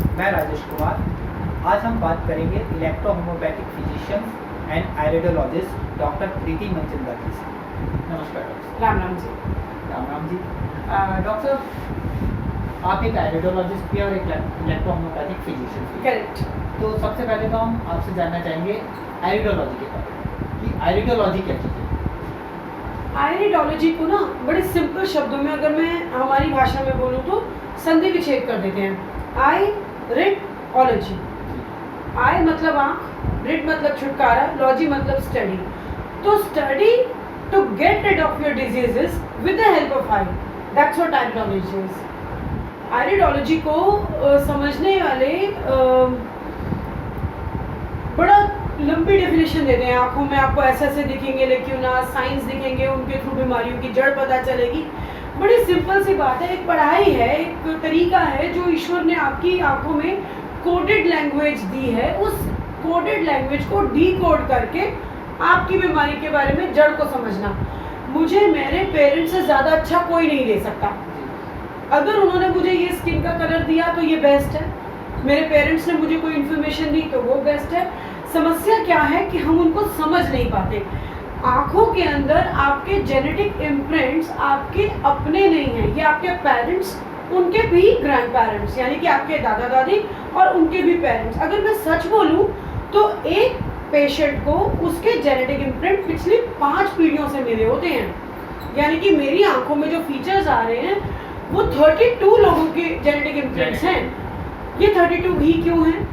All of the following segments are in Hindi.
मैं राजेश कुमार। आज हम बात करेंगे electro homeopathic physician and iridologist doctor Preeti Manchanda ji से। नमस्कार डॉक्टर। राम राम जी। राम राम जी। डॉक्टर, आप एक आयरिडोलॉजिस्ट भी और एक इलेक्ट्रो होम्योपैथिक फिजिशियन भी। करेक्ट। तो सबसे पहले तो हम आपसे जानना चाहेंगे आयरिडोलॉजी के बारे में कि आयरिडोलॉजी क्या चीज़ है। आयरिडोलॉजी को ना बड़े सिंपल शब्दों में अगर मैं हमारी भाषा में बोलूँ तो संधि विच्छेद कर देते हैं। आयरिडोलॉजी, आय मतलब आँख, रिड मतलब छुटकारा, लॉजी मतलब स्टडी। तो study to get rid of your diseases with the help of eye, that's what iridology is. Iridology को समझने वाले बड़ा लंबी डेफिनेशन देते हैं। आंखों में आपको ऐसे ऐसे दिखेंगे लेक्यूना, साइंस दिखेंगे, उनके थ्रू बीमारियों की जड़ पता चलेगी। बड़ी सिंपल सी बात है, एक पढ़ाई है, एक तरीका है जो ईश्वर ने आपकी आंखों में कोडेड लैंग्वेज दी है। उस कोडेड लैंग्वेज को डीकोड करके आपकी बीमारी के बारे में जड़ को समझना मुझे मेरे पेरेंट्स से ज़्यादा अच्छा कोई नहीं दे सकता। अगर उन्होंने मुझे ये स्किन का कलर दिया तो ये बेस्ट है, मेरे पेरेंट्स ने मुझे कोई इन्फॉर्मेशन दी तो वो बेस्ट है। समस्या क्या है कि हम उनको समझ नहीं पाते। आँखों के अंदर आपके जेनेटिक इम्प्रिंट्स आपके अपने नहीं हैं, ये आपके पेरेंट्स, उनके भी ग्रैंड पेरेंट्स, यानी कि आपके दादा दादी और उनके भी पेरेंट्स। अगर मैं सच बोलूँ तो एक पेशेंट को उसके जेनेटिक इम्प्रिंट पिछली 5 पीढ़ियों से मिले होते हैं। यानी कि मेरी आंखों में जो फीचर्स आ रहे हैं वो 32 लोगों के जेनेटिक इम्प्रिंट्स हैं। ये 32 ही क्यों हैं?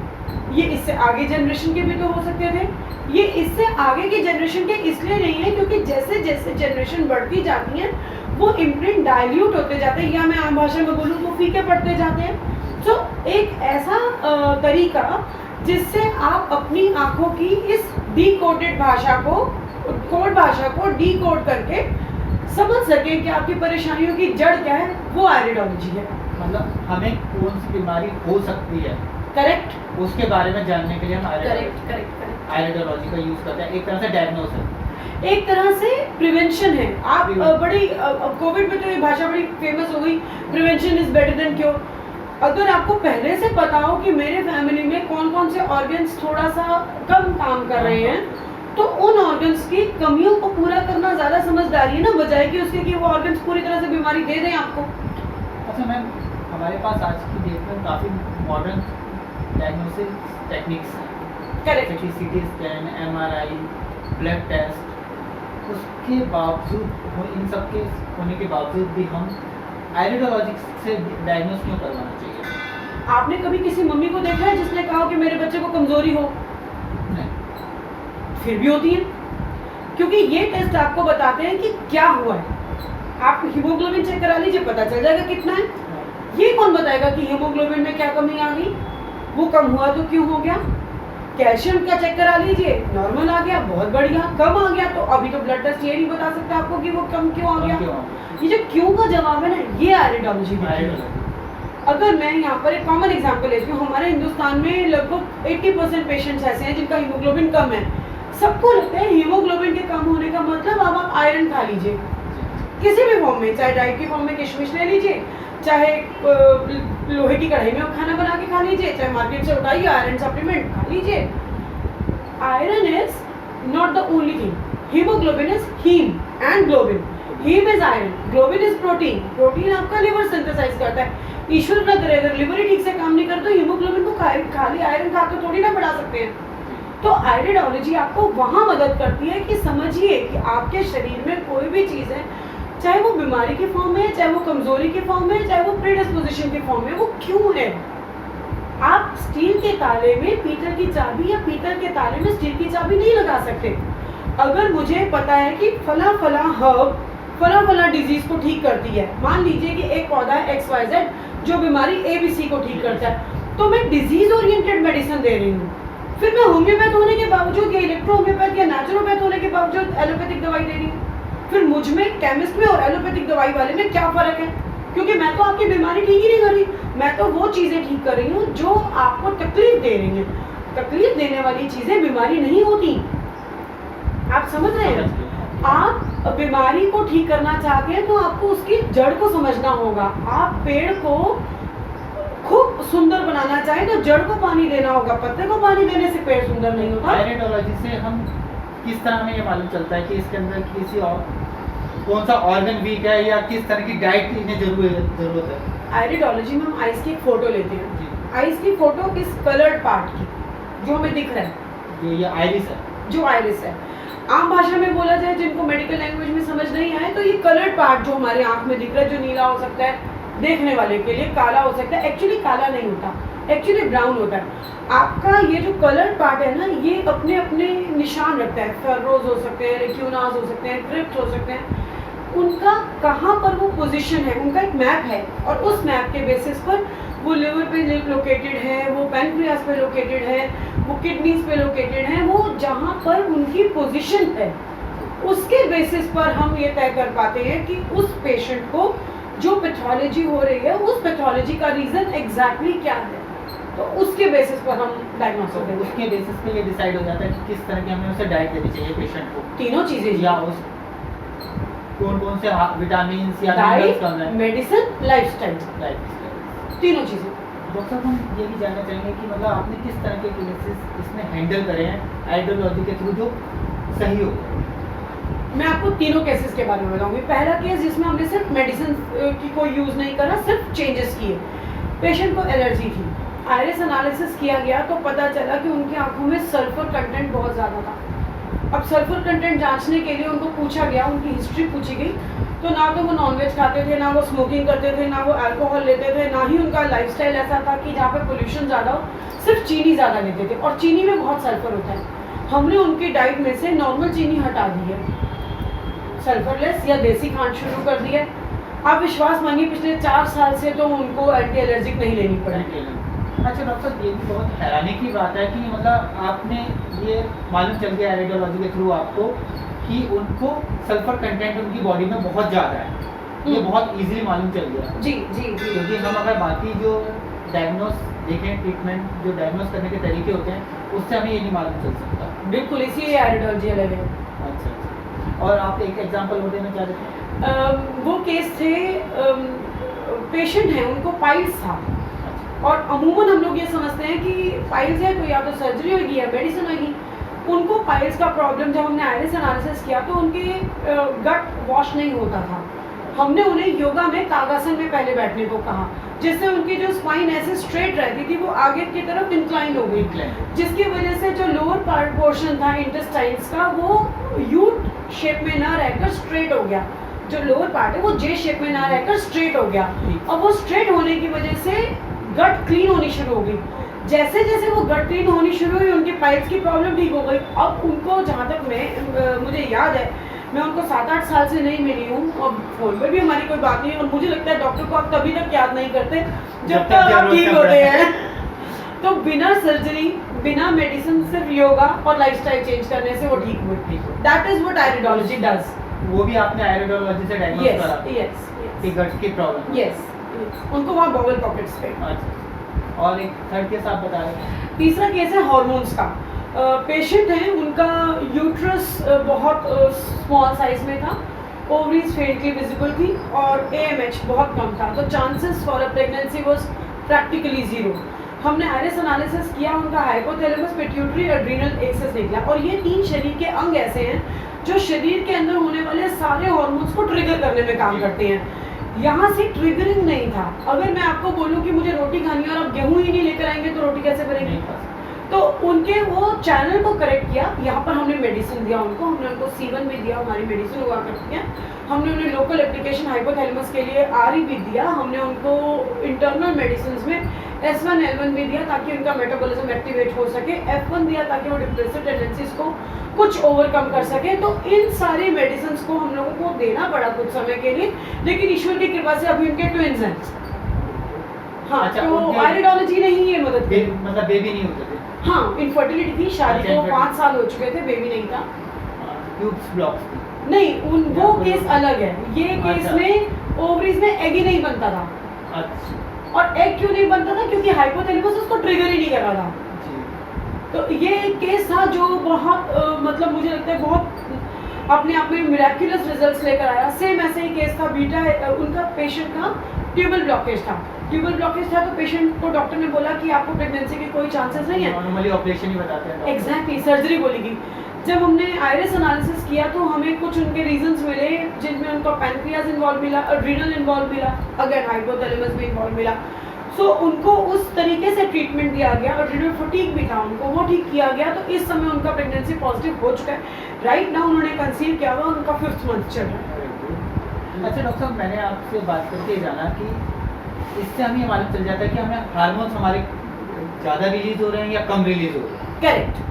ये इससे आगे जनरेशन के भी तो हो सकते थे। ये इससे आगे की जनरेशन के इसलिए नहीं है क्योंकि जैसे जैसे जनरेशन बढ़ती जाती है वो इम्प्रिंट डाइल्यूट होते जाते हैं, या मैं आम भाषा में बोलूँ तो फीके पड़ते जाते हैं। तो एक ऐसा तरीका जिससे आप अपनी आंखों की इस डीकोडेड भाषा को, कोड भाषा को डीकोड करके समझ सकें कि आपकी परेशानियों की जड़ क्या है, वो आयरिडोलॉजी है। मतलब हमें कौन सी बीमारी हो सकती है, करेक्ट, उसके बारे में जानने के लिए हम करेक्ट। आयरिडोलॉजी का यूज़ करते हैं। एक तरह से डायग्नोस है, एक तरह से प्रिवेंशन है। आप बड़ी कोविड में तो ये भाषा बड़ी फेमस हो गई, prevention is better than cure. अगर आपको पहले से पता हो कि मेरे फैमिली में कौन कौन से ऑर्गन्स थोड़ा सा कम काम कर रहे हैं, तो उन ऑर्गन्स की कमियों को पूरा करना ज़्यादा समझदारी है ना, बजाय कि उसके कि वो ऑर्गन्स पूरी तरह से बीमारी दे दें आपको। अच्छा मैम, हमारे पास आज की डेट में काफ़ी मॉडर्न डायग्नोसिस टेक्निक्स हैं, करेक्ट, जैसे कि CT scan, MRI, blood test. उसके बावजूद, इन सब के होने के बावजूद भी हम आयरिडोलॉजी से डायग्नोस क्यों करवाना चाहिए? आपने कभी किसी मम्मी को देखा है जिसने कहा कि मेरे बच्चे को कमजोरी हो? नहीं। फिर भी होती है, क्योंकि ये टेस्ट आपको बताते हैं कि क्या हुआ है। आप हीमोग्लोबिन चेक करा लीजिए, पता चल जाएगा कितना है। ये कौन बताएगा कि हीमोग्लोबिन में क्या कमी आ गई, वो कम हुआ तो क्यों हो गया। कैल्शियम का चेक करा लीजिए, नॉर्मल आ गया, बहुत बढ़िया। कम आ गया तो अभी तो ब्लड टेस्ट ये नहीं बता सकता आपको कि वो कम क्यों आ गया। ये जो क्यों का जवाब है ना, ये आयरिडोलॉजी है। अगर मैं यहाँ पर एक कॉमन एग्जांपल लेती हूँ, हमारे हिंदुस्तान में लगभग 80% पेशेंट्स ऐसे हैं जिनका हीमोग्लोबिन कम है। सबको लगता है हीमोग्लोबिन के कम होने का मतलब अब आप आयरन खा लीजिए, किसी भी फॉर्म में, चाहे डाइट की फॉर्म में किशमिश ले लीजिए, चाहे लोहे की कढ़ाई में खाना बना के खा लीजिए, चाहे मार्केट से उठाइए आयरन सप्लीमेंट खा लीजिए। Iron is not the only thing, haemoglobin is heme and globin. Heme is iron, globin is protein. Protein आपका लिवर सिंथेसाइज करता है। ईश्वर ना करे अगर लिवर ही ठीक से काम नहीं करता तो हीमोग्लोबिन को खाली आयरन खा के थोड़ी ना बढ़ा सकते हैं। तो आयरिडोलॉजी आपको वहाँ मदद करती है कि समझिए कि आपके शरीर में कोई भी चीज़ है, चाहे वो बीमारी की फॉर्म है, चाहे वो कमजोरी की फॉर्म है, चाहे वो प्रीडिस्पोजिशन की फॉर्म है, वो क्यों है। आप स्टील के ताले में पीतल की चाबी या पीतल के ताले में स्टील की चाबी नहीं लगा सकते। अगर मुझे पता है कि फला फला हर्ब फला फला डिजीज को ठीक करती है, मान लीजिए कि एक पौधा है XYZ जो बीमारी ABC को ठीक करता है, तो मैं डिजीज ओरिएंटेड मेडिसिन दे रही हूँ। फिर मैं होम्योपैथ होने के बावजूद या इलेक्ट्रो होम्योपैथ या नेचुरोपैथ होने के बावजूद एलोपैथिक दवाई दे रही हूँ। फिर मुझ में, केमिस्ट में और एलोपैथिक दवाई वाले में क्या फ़र्क है? क्योंकि मैं तो आपकी बीमारी ठीक ही नहीं कर रही, मैं तो वो चीज़ें ठीक कर रही हूँ जो आपको तकलीफ दे रही हैं। तकलीफ देने वाली चीज़ें बीमारी नहीं होती, आप समझ रहे हैं। आप बीमारी को ठीक करना चाहते हैं तो आपको उसकी जड़ को समझना होगा। आप पेड़ को खूब सुंदर बनाना चाहे तो जड़ को पानी देना होगा, पत्ते को पानी देने से पेड़ सुंदर नहीं होता। आयरिडोलॉजी से हम किस तरह हमें ये मालूम चलता है कि इसके अंदर किसी और कौन सा ऑर्गन वीक है या किस तरह की डाइट की इन्हें जरूरत है? आयरिडोलॉजी में हम आइस की एक फोटो लेते हैं, जी। आइस की फोटो इस कलर्ड पार्ट की जो हमें दिख रहा है, जो ये आइरिस है, जो आइरिस है। आम भाषा में बोला जाए, जिनको मेडिकल लैंग्वेज में समझ नहीं आए, तो ये कलर्ड पार्ट जो हमारे आंख में दिख रहा है, जो नीला हो सकता है देखने वाले के लिए, काला हो सकता है, एक्चुअली काला नहीं होता, एक्चुअली ब्राउन होता है। आपका ये जो कलर्ड पार्ट है ना, ये अपने अपने निशान रखता है, फर्रोज हो सकते हैं, रेक्यूनास हो सकते हैं, क्रिप्ट हो सकते हैं, उनका कहाँ पर वो पोजीशन है, उनका एक मैप है, और उस मैप के बेसिस पर वो लिवर पे लोकेटेड है, वो पैनक्रियास पे लोकेटेड है, वो किडनीज पे लोकेटेड है, वो जहाँ पर उनकी पोजीशन है उसके बेसिस पर हम ये तय कर पाते हैं कि उस पेशेंट को जो पैथोलॉजी हो रही है, उस पैथोलॉजी का रीजन एग्जैक्टली क्या है, तो उसके बेसिस पर हम डायग्नोस तो करते हैं। उसके बेसिस पे ये डिसाइड हो जाता है कि किस तरह की हमें उसे डाइट देनी चाहिए पेशेंट को, तीनों चीजें या उस कौन से विटामिन या डाइट, मिनरल्स कम है, मेडिसिन, लाइफस्टाइल, डाइट। तीनों चीजें। डॉक्टर साहब, हम ये भी जानना चाहेंगे कि मतलब आपने किस तरह के केसेस इसमें हैंडल करे हैं आयरिडोलॉजी के थ्रू जो सही हो? मैं आपको तीनों केसेस के बारे में बताऊंगी। पहला केस जिसमें हमने सिर्फ मेडिसिन की कोई यूज़ नहीं करा, सिर्फ चेंजेस किए। पेशेंट को एलर्जी थी, आयरिस एनालिसिस किया गया तो पता चला कि उनकी आंखों में सल्फर कंटेंट बहुत ज़्यादा था। अब सल्फर कंटेंट जांचने के लिए उनको पूछा गया, उनकी हिस्ट्री पूछी गई, तो ना तो वो नॉनवेज खाते थे, ना वो स्मोकिंग करते थे, ना वो अल्कोहल लेते थे, ना ही उनका लाइफस्टाइल ऐसा था कि जहाँ पे पोल्यूशन ज़्यादा हो, सिर्फ चीनी ज़्यादा लेते थे, और चीनी में बहुत सल्फर होता है। हमने उनकी डाइट में से नॉर्मल चीनी हटा दी है, सल्फरलेस या देसी खांड शुरू कर दिया। आप विश्वास मानिए पिछले 4 साल से तो उनको एंटी एलर्जिक नहीं लेनी पड़ी। अच्छा डॉक्टर साहब, ये भी बहुत हैरानी की बात है कि मतलब आपने ये मालूम चल गया आयरिडोलॉजी के थ्रू आपको कि उनको सल्फर कंटेंट उनकी बॉडी में बहुत ज़्यादा है, ये बहुत इजीली मालूम चल गया। जी जी जी। क्योंकि हम अगर बाकी जो डायग्नोस देखें, ट्रीटमेंट जो डायग्नोस करने के तरीके होते हैं, उससे हमें ये नहीं मालूम चल सकता। बिल्कुल, इसीलिए आयरिडोलॉजी अलग है। अच्छा अच्छा, और आप एक एग्जांपल वो देना चाह रहे थे? वो केस थे, पेशेंट हैं, उनको पाइल्स था, और अमूमन हम लोग ये समझते हैं कि पाइल्स है तो या तो सर्जरी होगी या मेडिसिन होगी। उनको पाइल्स का प्रॉब्लम, जब हमने आयरिस एनालिसिस किया तो उनके गट वॉश नहीं होता था। हमने उन्हें योगा में कागासन में पहले बैठने को कहा, जिससे उनकी जो स्पाइन ऐसे स्ट्रेट रहती थी वो आगे की तरफ इंक्लाइन हो गई, जिसकी वजह से जो लोअर पार्ट पोर्शन था इंटेस्टाइन्स का, वो यू शेप में ना रहकर स्ट्रेट हो गया। जो लोअर पार्ट है वो जे शेप में ना रहकर स्ट्रेट हो गया, और वो स्ट्रेट होने की वजह से गट क्लीन होनी शुरू हो गई। जैसे जैसे वो गट क्लीन होनी शुरू हुई, उनकी पाइल्स की प्रॉब्लम ठीक हो गई। अब उनको, जहाँ तक मुझे याद है, मैं उनको 7-8 साल से नहीं मिली हूँ, और फोन पर भी हमारी कोई बात नहीं है, और मुझे लगता है डॉक्टर को आप तभी तक याद नहीं करते जब तक आप ठीक होते हैं। तो बिना सर्जरी, बिना मेडिसिन, सिर्फ योगा और लाइफस्टाइल चेंज करने से वो ठीक हुए। That is what iridology does. वो भी आपने आयरिडोलॉजी से डायग्नोस करा? यस कि गट की प्रॉब्लम? यस, उनको वहाँ बॉवल पॉकेट्स पे। अच्छा, और एक थर्ड केस आप बता रहे हैं? तीसरा केस है हॉर्मोन्स का। पेशेंट हैं, उनका यूट्रस बहुत स्मॉल साइज में था, ओवरीज फेंटली विजिबल थी, और AMH बहुत कम था, तो chances for a pregnancy was practically 0। हमने आयरिस एनालिसिस किया, उनका हाइपोथैलेमस, पिट्यूटरी, एड्रीनल एक्सेस निकला, और ये 3 शरीर के अंग ऐसे हैं जो शरीर के अंदर होने वाले सारे हार्मोन्स को ट्रिगर करने में काम करते हैं। यहाँ से ट्रिगरिंग नहीं था। अगर मैं आपको बोलूँ कि मुझे रोटी खानी है और आप गेहूँ ही नहीं लेकर आएंगे तो रोटी कैसे बनेगी? तो उनके वो चैनल को करेक्ट किया। यहाँ पर हमने मेडिसिन दिया उनको, हमने उनको C1 भी दिया, हमारी मेडिसिन हुआ करती है। हमने उन्हें लोकल एप्लीकेशन हाइपोथैलेमस के लिए RE भी दिया, हमने उनको इंटरनल मेडिसिन में S1 L1 भी दिया ताकि उनका मेटाबॉलिज्म एक्टिवेट हो सके, F1 दिया ताकि वो डिप्रेसिव टेंडेंसीज को कुछ ओवरकम कर सके। तो इन सारी मेडिसिन को हम लोगों को देना पड़ा कुछ समय के लिए, लेकिन ईश्वर की कृपा से अभी उनके ट्विंस हैं। हाँ, अच्छा, तो आयरिडोलॉजी ने ही ये मदद की। मतलब बेबी नहीं होते थे? हाँ, इनफर्टिलिटी थी, शादी को 5 साल हो चुके थे, बेबी नहीं था। ट्यूब्स ब्लॉक्स थी? नहीं, वो केस अलग है। ये केस में ओवरीज में एग ही नहीं बनता था। अच्छा, और एग क्यों नहीं बनता था? क्योंकि हाइपोथैलेमस उसको ट्रिगर ही नहीं कर रहा था। तो ये एक केस था जो बहुत मतलब मुझे लगता है बहुत अपने आप में मिराक्युलस रिजल्ट्स लेकर आया। सेम ऐसे ही केस था, बीटा उनका पेशेंट का ट्यूबल ब्लॉकेज था, ट्यूबल ब्लॉकेज था तो पेशेंट को डॉक्टर ने बोला कि आपको प्रेगनेंसी के कोई चांसेस नहीं है। नॉर्मली ऑपरेशन ही बताते हैं। एग्जैक्टली, सर्जरी बोलेगी। जब हमने आयरिस एनालिसिस किया तो हमें कुछ उनके रीजंस मिले जिनमें उनका पैनक्रियाज इन्वॉल्व मिला, एड्रिनल इन्वॉल्व मिला, अगेन हाइपोथैलेमस भी इन्वॉल्व मिला। सो उनको उस तरीके से ट्रीटमेंट दिया गया, एड्रिनल फटीग भी था उनको, वो ठीक किया गया। तो इस समय उनका प्रेगनेंसी पॉजिटिव हो चुका है। राइट नाउ उन्होंने कंसीव किया हुआ, उनका 5th मंथ चल रहा है। अच्छा डॉक्टर साहब, मैंने आपसे बात करके ये जाना कि इससे हमें ये मालूम चल जाता है कि हमें हार्मोन्स हमारे ज़्यादा रिलीज हो रहे हैं या कम रिलीज हो रहे हैं। करेक्ट।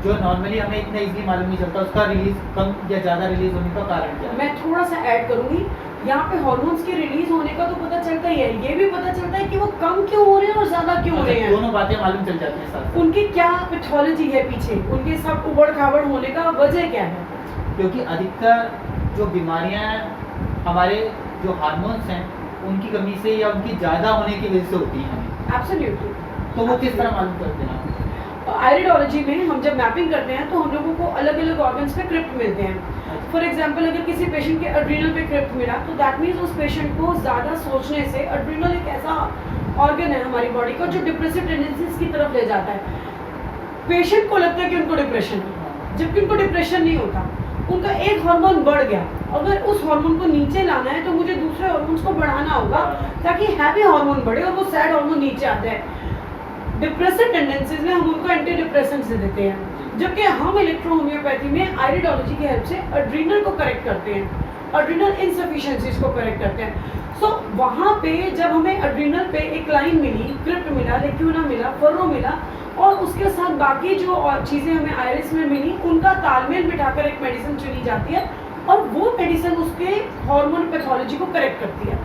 जो नॉर्मली हमें इतना इजीली मालूम नहीं चलता, उसका रिलीज कम या ज़्यादा रिलीज होने का कारण क्या है? मैं थोड़ा सा ऐड करूंगी यहाँ पे। हार्मोन्स के रिलीज होने का तो पता चलता ही है, ये भी पता चलता है कि वो कम क्यों हो रहे हैं और ज्यादा क्यों हो रहे हैं। दोनों बातें मालूम चल जाती हैं साथ। उनकी क्या पैथोलॉजी है पीछे, उनके सब उबड़ खाबड़ होने का वजह क्या है? क्योंकि अधिकतर जो बीमारियां हैं हमारे जो हार्मोन्स हैं उनकी कमी से या उनकी ज़्यादा होने की वजह से होती हैं हमें। एब्सोल्युटली। तो वो किस तरह मालूम करते हैं? आयरिडोलॉजी में हम जब मैपिंग करते हैं तो हम लोगों को अलग अलग ऑर्गन्स पे क्रिप्ट मिलते हैं। फॉर एग्जांपल अगर किसी पेशेंट के एड्रिनल पे क्रिप्ट मिला तो दैट मीन्स उस पेशेंट को ज़्यादा सोचने से, एड्रिनल एक ऐसा ऑर्गन है हमारी बॉडी का जो डिप्रेसिव टेंडेंसीज की तरफ ले जाता है। पेशेंट को लगता है कि उनको डिप्रेशन है, जबकि उनको डिप्रेशन नहीं होता। उनका एक हार्मोन बढ़ गया, अगर उस हार्मोन को नीचे लाना है तो मुझे दूसरे हार्मोन्स को बढ़ाना होगा ताकि हैप्पी हार्मोन बढ़े और वो सैड हार्मोन नीचे आते हैं। डिप्रेसिव टेंडेंसीज में हम उनको एंटी डिप्रेसेंट्स देते हैं, जबकि हम इलेक्ट्रो होम्योपैथी में आयरिडोलॉजी की हेल्प से एड्रिनल को करेक्ट करते हैं, एड्रिनल इनसफिशिएंसीज को करेक्ट करते हैं। सो वहाँ पे जब हमें एड्रिनल पे एक लाइन मिली, क्रिप्ट मिला, लेक्यूना मिला, फर्रो मिला और उसके साथ बाकी जो और चीज़ें हमें आयरिस में मिली, उनका तालमेल बिठाकर एक मेडिसिन चुनी जाती है और वो मेडिसिन उसके हार्मोन पैथोलॉजी को करेक्ट करती है।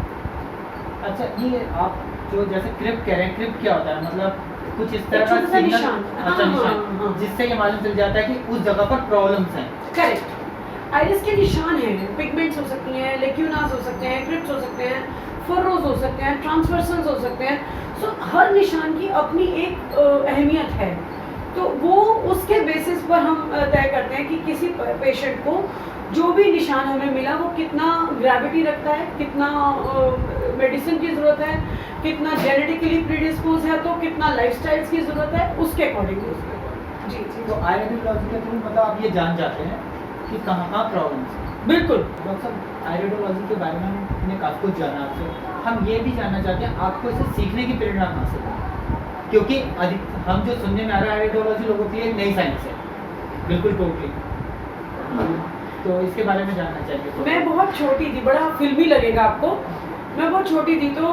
अच्छा, ये आप जो जैसे क्रिप्ट कह रहे हैं, क्रिप्ट क्या होता है? मतलब कुछ इस तरह का छोटा सा सिग्नल, निशान। अच्छा हाँ, निशान, हाँ। जिससे ये मालूम चल जाता है कि उस जगह पर प्रॉब्लम्स हैं। करेक्ट। आइरिस के निशान हैं, पिगमेंट्स हो सकती हैं, लेक्यूनास हो सकते हैं, क्रिप्ट्स हो सकते हैं, फर्रोज हो सकते हैं, ट्रांसवर्सल्स हो सकते हैं। सो हर निशान की अपनी एक अहमियत है, तो वो उसके बेसिस पर हम तय करते हैं कि किसी पेशेंट को जो भी निशान हमें मिला वो कितना ग्रेविटी रखता है, कितना मेडिसिन की ज़रूरत है, कितना जेनेटिकली प्रीडिस्पोज है, तो कितना लाइफस्टाइल्स की ज़रूरत है, उसके अकॉर्डिंग जी जी। तो आयरिडोलॉजी के थ्रू मतलब आप ये जान जाते हैं कि कहाँ प्रॉब्लम्स हैं। बिल्कुल। डॉक्टर साहब, आयरिडोलॉजी के बारे में हमने काफ़ी कुछ जाना आपसे। हम ये भी जानना चाहते हैं आपको इसे सीखने की प्रेरणा कहाँ से मिली? क्योंकि हम जो सुनने में आ रहा है आयरिडोलॉजी लोगों के लिए नई साइंस है, बिल्कुल टोटली। तो इसके बारे में जानना चाहिए। मैं बहुत छोटी थी, बड़ा फिल्मी लगेगा आपको, मैं बहुत छोटी थी तो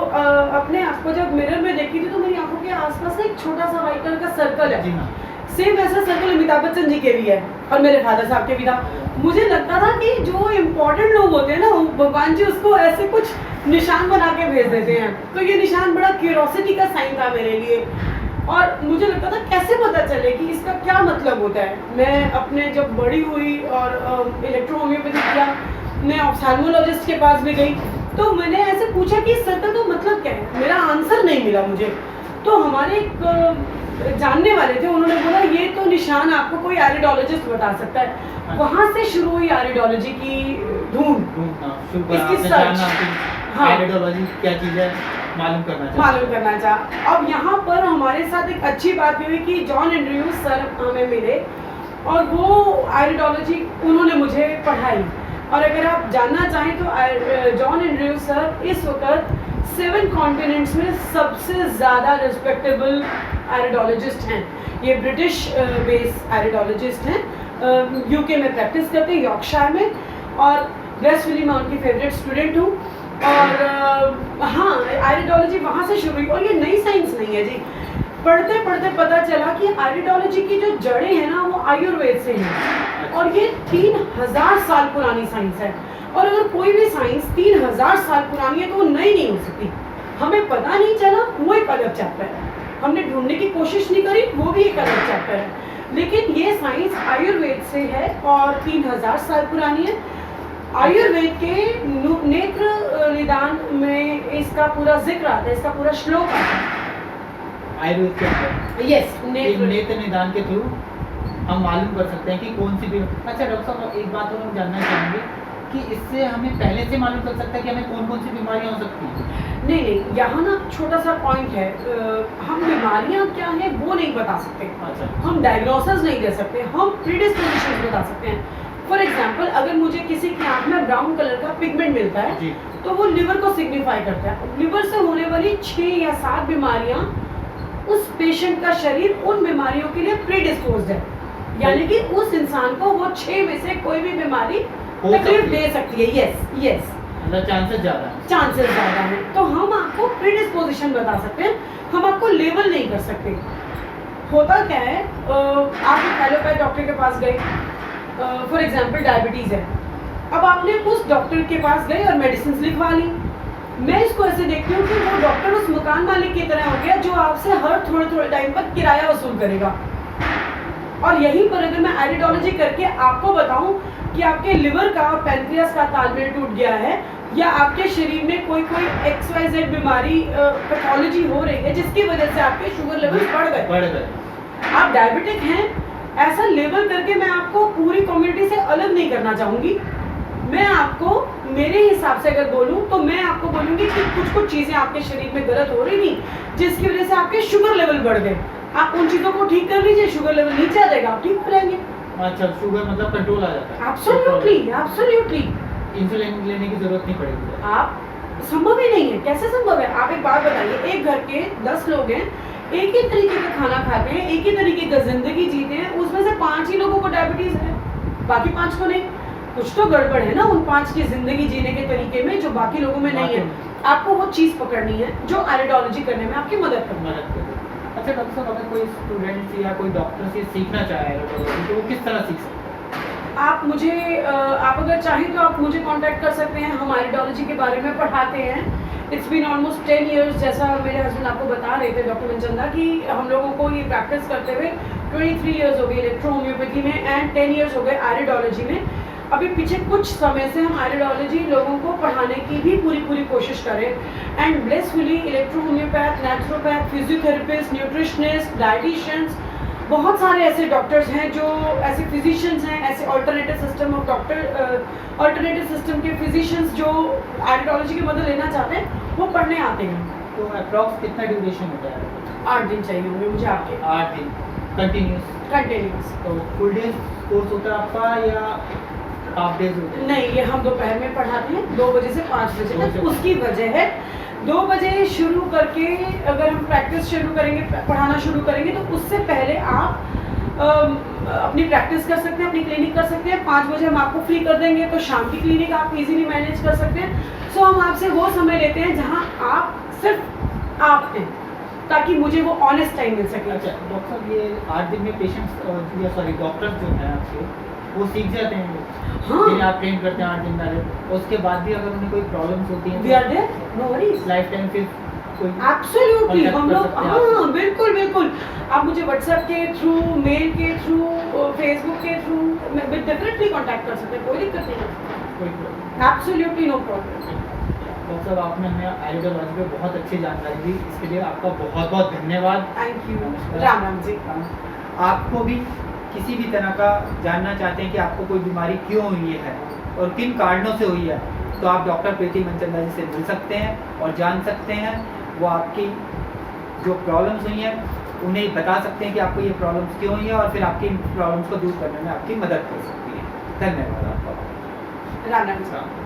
अपने आप को जब मिरर में देखी थी तो मेरी आंखों के आसपास ना एक छोटा सा व्हाइट कलर का सर्कल है। जी हाँ। सेम ऐसा सर्कल अमिताभ बच्चन जी के भी है और मेरे फादर साहब के भी था। मुझे लगता था कि जो इम्पोर्टेंट लोग होते हैं ना, भगवान जी उसको ऐसे कुछ निशान बना के भेज देते हैं। तो ये निशान बड़ा क्यूरोसिटी का साइन था मेरे लिए और मुझे लगता था कैसे पता चले कि इसका क्या मतलब होता है। मैं अपने जब बड़ी हुई और इलेक्ट्रो होम्योपैथी किया, मैं ऑप्थेल्मोलॉजिस्ट के पास भी गई तो मैंने ऐसे पूछा कि इस सर्कल का मतलब क्या है। मेरा आंसर नहीं मिला मुझे। तो हमारे एक जानने वाले थे, उन्होंने बोला ये तो निशान आपको कोई आयरिडोलॉजिस्ट बता सकता है। वहाँ से शुरू हुई आयरिडोलॉजी की ढूंढ, इसकी सर्च। हाँ, आयरिडोलॉजी क्या चीज़ है मालूम करना चाहा। अब यहाँ पर हमारे साथ एक अच्छी बात हुई कि जॉन एंड्रयूज सर हमें मिले और वो आयरिडोलॉजी उन्होंने मुझे पढ़ाई। और अगर आप जानना चाहें तो जॉन एंड्रयूज सर इस वक्त 7 कॉन्टिनेंट्स में सबसे ज़्यादा रिस्पेक्टेबल आयरिडोलॉजिस्ट हैं। ये ब्रिटिश बेस आयरिडोलॉजिस्ट हैं, यूके में प्रैक्टिस करते हैं, यॉर्कशायर में। और ग्रेसफुली मैं उनकी फेवरेट स्टूडेंट हूँ। और हाँ, आयरिडोलॉजी वहाँ से शुरू हुई और ये नई साइंस नहीं है जी। पढ़ते पढ़ते पता चला कि आयरिडोलॉजी की जो जड़ें हैं ना वो आयुर्वेद से हैं और ये 3000 साल पुरानी साइंस है। और अगर कोई भी साइंस 3000 साल पुरानी है तो वो नई नहीं हो सकती। हमें पता नहीं चला, वो एक अलग चैप्टर है। हमने ढूंढने की कोशिश नहीं करी, वो भी एक अलग चैप्टर है। लेकिन ये साइंस आयुर्वेद से है और 3000 साल पुरानी है। आयुर्वेद के नेत्र निदान में इसका पूरा जिक्र आता है, इसका पूरा श्लोक आता है आयुर्वेद के अंदर। यस, नेत्र निदान के थ्रू हम मालूम कर सकते हैं कि कौन सी बीमारी। अच्छा डॉक्टर साहब, एक बात और हम जानना चाहेंगे कि इससे हमें पहले से मालूम चल सकता है कि हमें कौन कौन सी बीमारियां हो सकती हैं? नहीं नहीं, यहाँ ना छोटा सा पॉइंट है, हम बीमारियाँ क्या है वो नहीं बता सकते, अच्छा हम डायग्नोसिस नहीं दे सकते, हम प्रीडिस्पोजिशन बता सकते हैं। फॉर एग्जांपल, अगर मुझे किसी की आँख में ब्राउन कलर का पिगमेंट मिलता है जी तो वो लिवर को सिग्निफाई करता है। लिवर से होने वाली 6 या 7 बीमारियाँ उस पेशेंट का शरीर उन बीमारियों के लिए प्रीडिस्पोज्ड है, यानी कि उस इंसान को वो 6 में से कोई भी बीमारी हो तकलीफ सकती है। दे सकती है। यस यस, मतलब चांसेस ज़्यादा है। चांसेस ज़्यादा हैं। तो हम आपको प्रीडिस्पोजिशन बता सकते हैं, हम आपको लेबल नहीं कर सकते। होता क्या है, आप एक एलोपैथ डॉक्टर के पास गए, फॉर एग्जांपल डायबिटीज़ है, अब आपने उस डॉक्टर के पास गए और मेडिसिन लिखवा ली। मैं इसको ऐसे देखती हूँ कि वो डॉक्टर उस मकान मालिक की तरह हो गया जो आपसे हर थोड़े थोड़े टाइम पर किराया वसूल करेगा। और यहीं पर अगर मैं आइरिडोलॉजी करके आपको बताऊं कि आपके लिवर का और पैनक्रियास का तालमेल टूट गया है, या आपके शरीर में कोई XYZ बीमारी पैथोलॉजी हो रही है जिसकी वजह से आपके शुगर लेवल बढ़ गए, आप डायबिटिक हैं, ऐसा लेबल करके मैं आपको पूरी कम्युनिटी से अलग नहीं करना चाहूँगी। मैं आपको मेरे हिसाब से अगर बोलूँ तो मैं आपको बोलूँगी कि कुछ चीज़ें आपके शरीर में गलत हो रही थी जिसकी वजह से आपके शुगर लेवल बढ़ गए, आप उन चीज़ों को ठीक कर लीजिए, शुगर लेवल नीचे आ जाएगा, आप ठीक हो जाएंगे। अच्छा, शुगर मतलब कंट्रोल आ जाता है। एब्सोल्युटली एब्सोल्युटली, इंसुलिन लेने की जरूरत नहीं पड़ेगी। आप संभव ही नहीं है। कैसे संभव है? आप एक बात बताइए, एक घर के 10 लोग हैं, एक ही तरीके का खाना खाते हैं, एक ही तरीके का जिंदगी जीते हैं, उसमें से 5 ही लोगों को डायबिटीज है, बाकी 5 को नहीं। कुछ तो गड़बड़ है ना उन 5 की जिंदगी जीने के तरीके में जो बाकी लोगों में नहीं है। आपको वो चीज़ पकड़नी है जो आइरिडोलॉजी करने में आपकी मदद करती है। अच्छा डॉक्टर साहब, अगर कोई स्टूडेंट या कोई डॉक्टर से सीखना चाहे आइरिडोलॉजी तो वो किस तरह सीख सकता है? आप मुझे आप अगर चाहें तो आप मुझे कांटेक्ट कर सकते हैं, हम आइरिडोलॉजी के बारे में पढ़ाते हैं। इट्स बीन ऑलमोस्ट 10 इयर्स, जैसा मेरे हस्बैंड आपको बता रहे थे डॉक्टर मनचंदा, कि हम लोगों को ये प्रैक्टिस करते हुए 23 इयर्स हो गए इलेक्ट्रो होम्योपैथी में एंड 10 इयर्स हो गए आइरिडोलॉजी में। अभी पीछे कुछ समय से हम आइरिडोलॉजी लोगों को पढ़ाने की भी पूरी कोशिश करें, and blessfully electro homeopath, naturopath, physiotherapist, nutritionist, dieticians, बहुत सारे ऐसे डॉक्टर्स हैं जो ऐसे फिजिशियंस हैं, ऐसे alternative system of alternative system के फिजिशियंस जो आइरिडोलॉजी की मदद लेना चाहते हैं वो पढ़ने आते हैं। तो अप्रॉक्स कितना ड्यूरेशन होता है? 8 दिन चाहिए होंगे मुझे आपके। 8 दिन कंटिन्यूस। तो फुल डे कोर्स होता है आपका या हाफ डेज होते हैं? नहीं, ये हम दोपहर में पढ़ाते हैं 2 बजे से 5 बजे तक। उसकी वजह है 2 बजे शुरू करके अगर हम प्रैक्टिस शुरू करेंगे, पढ़ाना शुरू करेंगे, तो उससे पहले आप अपनी प्रैक्टिस कर सकते हैं, अपनी क्लिनिक कर सकते हैं। 5 बजे हम आपको फ्री कर देंगे तो शाम की क्लिनिक आप इजीली मैनेज कर सकते हैं। सो हम आपसे वो समय लेते हैं जहां आप सिर्फ आप हैं, ताकि मुझे वो ऑनेस्ट टाइम मिल सके। अच्छा डॉक्टर साहब, ये 8 दिन में पेशेंट्स या सॉरी डॉक्टर्स जो हैं आपके वो सीख जाते हैं? हाँ, फिर आप ट्रेन करते हैं 8 दिन में, उसके बाद भी अगर उन्हें कोई प्रॉब्लम्स होती हैं we are there, no worries, life time फिर कोई एब्सोल्युटली contact हम कर लोग, सकते हैं आपसे? हाँ बिल्कुल बिल्कुल, आप मुझे व्हाट्सएप के थ्रू, मेल के थ्रू, फेसबुक के थ्रू डेफिनेटली कांटेक्ट कर सकते हैं, कोई दिक्कत नहीं है, कोई problem एब्सोल्युटली नो प्रॉब्लम। नहीं। डॉक्टर साहब, आपने हमें आइरिडोलॉजी पे बहुत अच्छी जानकारी दी, इसके लिए आपका बहुत बहुत धन्यवाद। थैंक यू, राम राम जी। आपको भी किसी भी तरह का जानना चाहते हैं कि आपको कोई बीमारी क्यों हुई है और किन कारणों से हुई है, तो आप डॉक्टर प्रीति मनचंदा जी से मिल सकते हैं और जान सकते हैं। वो आपकी जो प्रॉब्लम्स हुई हैं उन्हें बता सकते हैं कि आपको ये प्रॉब्लम्स क्यों हुई है और फिर आपकी इन प्रॉब्लम्स को दूर करने में आपकी मदद कर सकती है। धन्यवाद आपका। राम राम जी।